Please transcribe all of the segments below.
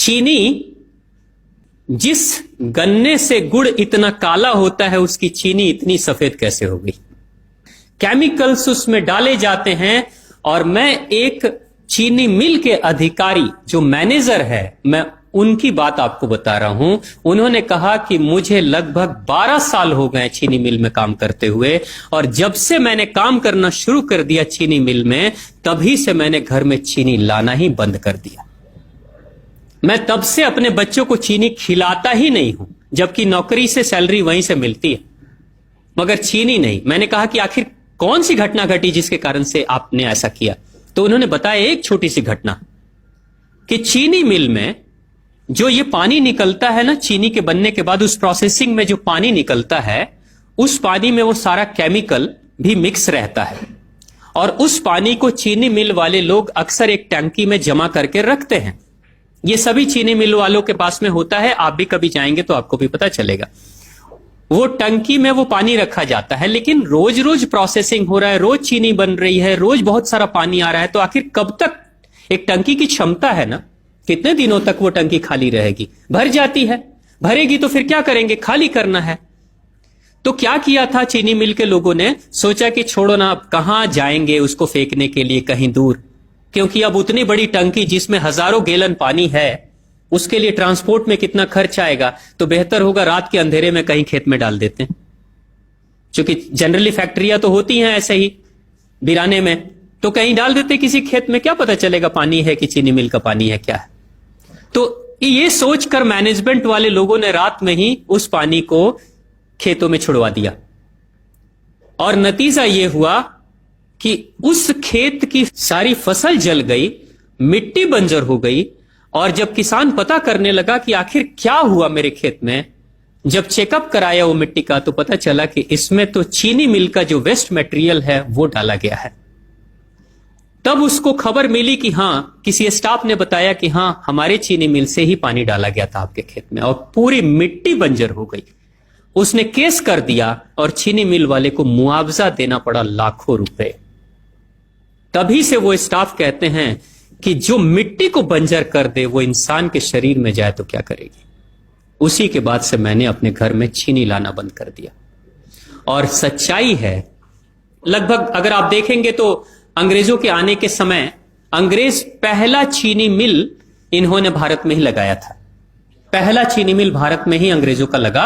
चीनी, जिस गन्ने से गुड़ इतना काला होता है उसकी चीनी इतनी सफेद कैसे हो गई? केमिकल्स उसमें डाले जाते हैं। और मैं एक चीनी मिल के अधिकारी जो मैनेजर है, मैं उनकी बात आपको बता रहा हूं। उन्होंने कहा कि मुझे लगभग 12 साल हो गए चीनी मिल में काम करते हुए, और जब से मैंने काम करना शुरू कर दिया चीनी मिल में, तभी से मैंने घर में चीनी लाना ही बंद कर दिया। मैं तब से अपने बच्चों को चीनी खिलाता ही नहीं हूं, जबकि नौकरी से सैलरी वहीं से मिलती है, मगर चीनी नहीं। मैंने कहा कि आखिर कौन सी घटना घटी जिसके कारण से आपने ऐसा किया? तो उन्होंने बताया एक छोटी सी घटना, कि चीनी मिल में जो ये पानी निकलता है ना चीनी के बनने के बाद, उस प्रोसेसिंग में जो पानी निकलता है, उस पानी में वो सारा केमिकल भी मिक्स रहता है, और उस पानी को चीनी मिल वाले लोग अक्सर एक टंकी में जमा करके रखते हैं। ये सभी चीनी मिल वालों के पास में होता है, आप भी कभी जाएंगे तो आपको भी पता चलेगा। वो टंकी में वो पानी रखा जाता है, लेकिन रोज रोज प्रोसेसिंग हो रहा है, रोज चीनी बन रही है, रोज बहुत सारा पानी आ रहा है, तो आखिर कब तक? एक टंकी की क्षमता है ना, कितने दिनों तक वो टंकी खाली रहेगी? भर जाती है, भरेगी तो फिर क्या करेंगे? खाली करना है। तो क्या किया था चीनी मिल के लोगों ने? सोचा कि छोड़ो ना, अब कहां जाएंगे उसको फेंकने के लिए कहीं दूर, क्योंकि अब उतनी बड़ी टंकी जिसमें हजारों गैलन पानी है, उसके लिए ट्रांसपोर्ट में कितना खर्च आएगा, तो बेहतर होगा रात के अंधेरे में कहीं खेत में डाल देते हैं। क्योंकि जनरली फैक्ट्रियां तो होती हैं ऐसे ही बिराने में, तो कहीं डाल देते किसी खेत में, क्या पता चलेगा पानी है कि चीनी मिल का पानी है क्या है। तो ये सोचकर मैनेजमेंट वाले लोगों ने रात में ही उस पानी को खेतों में छुड़वा दिया, और नतीजा यह हुआ कि उस खेत की सारी फसल जल गई, मिट्टी बंजर हो गई। और जब किसान पता करने लगा कि आखिर क्या हुआ मेरे खेत में, जब चेकअप कराया वो मिट्टी का, तो पता चला कि इसमें तो चीनी मिल का जो वेस्ट मटेरियल है वो डाला गया है। तब उसको खबर मिली कि हां, किसी स्टाफ ने बताया कि हां, हमारे चीनी मिल से ही पानी डाला गया था आपके खेत में, और पूरी मिट्टी बंजर हो गई। उसने केस कर दिया और चीनी मिल वाले को मुआवजा देना पड़ा लाखों रुपए। तभी से वो स्टाफ कहते हैं कि जो मिट्टी को बंजर कर दे वो इंसान के शरीर में जाए तो क्या करेगी। उसी के बाद से मैंने अपने घर में चीनी लाना बंद कर दिया। और सच्चाई है, लगभग अगर आप देखेंगे तो अंग्रेजों के आने के समय अंग्रेज पहला चीनी मिल इन्होंने भारत में ही लगाया था। पहला चीनी मिल भारत में ही अंग्रेजों का लगा,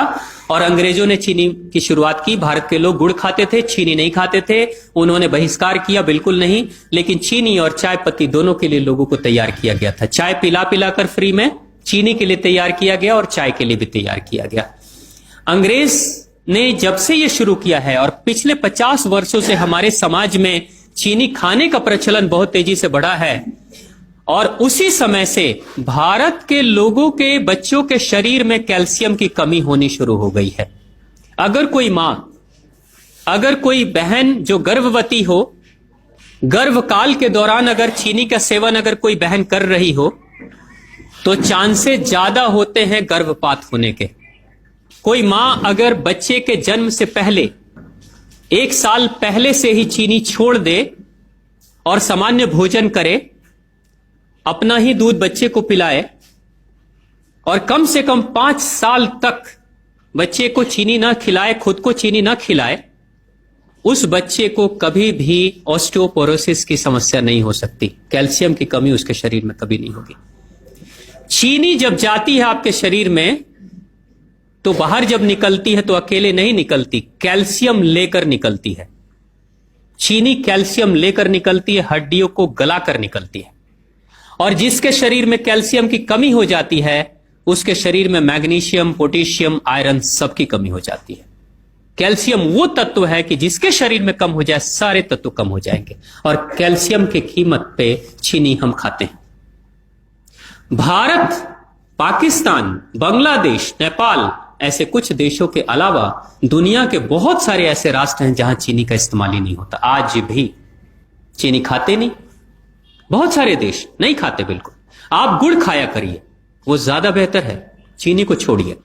और अंग्रेजों ने चीनी की शुरुआत की। भारत के लोग गुड़ खाते थे, चीनी नहीं खाते थे। उन्होंने बहिष्कार किया, बिल्कुल नहीं, लेकिन चीनी और चाय पत्ती दोनों के लिए लोगों को तैयार किया गया था। चाय पिला पिलाकर फ्री में, चीनी के लिए तैयार किया गया और चाय के लिए भी तैयार किया गया। अंग्रेज ने जब से यह शुरू किया है, और पिछले 50 वर्षों से हमारे समाज में चीनी खाने का प्रचलन बहुत तेजी से बढ़ा है, और उसी समय से भारत के लोगों के बच्चों के शरीर में कैल्शियम की कमी होनी शुरू हो गई है। अगर कोई मां, अगर कोई बहन जो गर्भवती हो, गर्भकाल के दौरान अगर चीनी का सेवन अगर कोई बहन कर रही हो, तो चांसेस ज्यादा होते हैं गर्भपात होने के। कोई मां अगर बच्चे के जन्म से पहले 1 साल पहले से ही चीनी छोड़ दे और सामान्य भोजन करे, अपना ही दूध बच्चे को पिलाए, और कम से कम 5 साल तक बच्चे को चीनी ना खिलाए, खुद को चीनी ना खिलाए, उस बच्चे को कभी भी ऑस्टियोपोरोसिस की समस्या नहीं हो सकती। कैल्शियम की कमी उसके शरीर में कभी नहीं होगी। चीनी जब जाती है आपके शरीर में, तो बाहर जब निकलती है तो अकेले नहीं निकलती, कैल्शियम लेकर निकलती है। चीनी कैल्शियम लेकर निकलती है, हड्डियों को गलाकर निकलती है। और जिसके शरीर में कैल्शियम की कमी हो जाती है, उसके शरीर में मैग्नीशियम, पोटेशियम, आयरन सबकी कमी हो जाती है। कैल्शियम वो तत्व है कि जिसके शरीर में कम हो जाए, सारे तत्व कम हो जाएंगे, और कैल्शियम की कीमत पे चीनी हम खाते हैं। भारत, पाकिस्तान, बांग्लादेश, नेपाल, ऐसे कुछ देशों के अलावा दुनिया के बहुत सारे ऐसे राष्ट्र हैं जहां चीनी का इस्तेमाल ही नहीं होता। आज भी चीनी खाते नहीं, बहुत सारे देश नहीं खाते बिल्कुल। आप गुड़ खाया करिए, वो ज्यादा बेहतर है, चीनी को छोड़िए।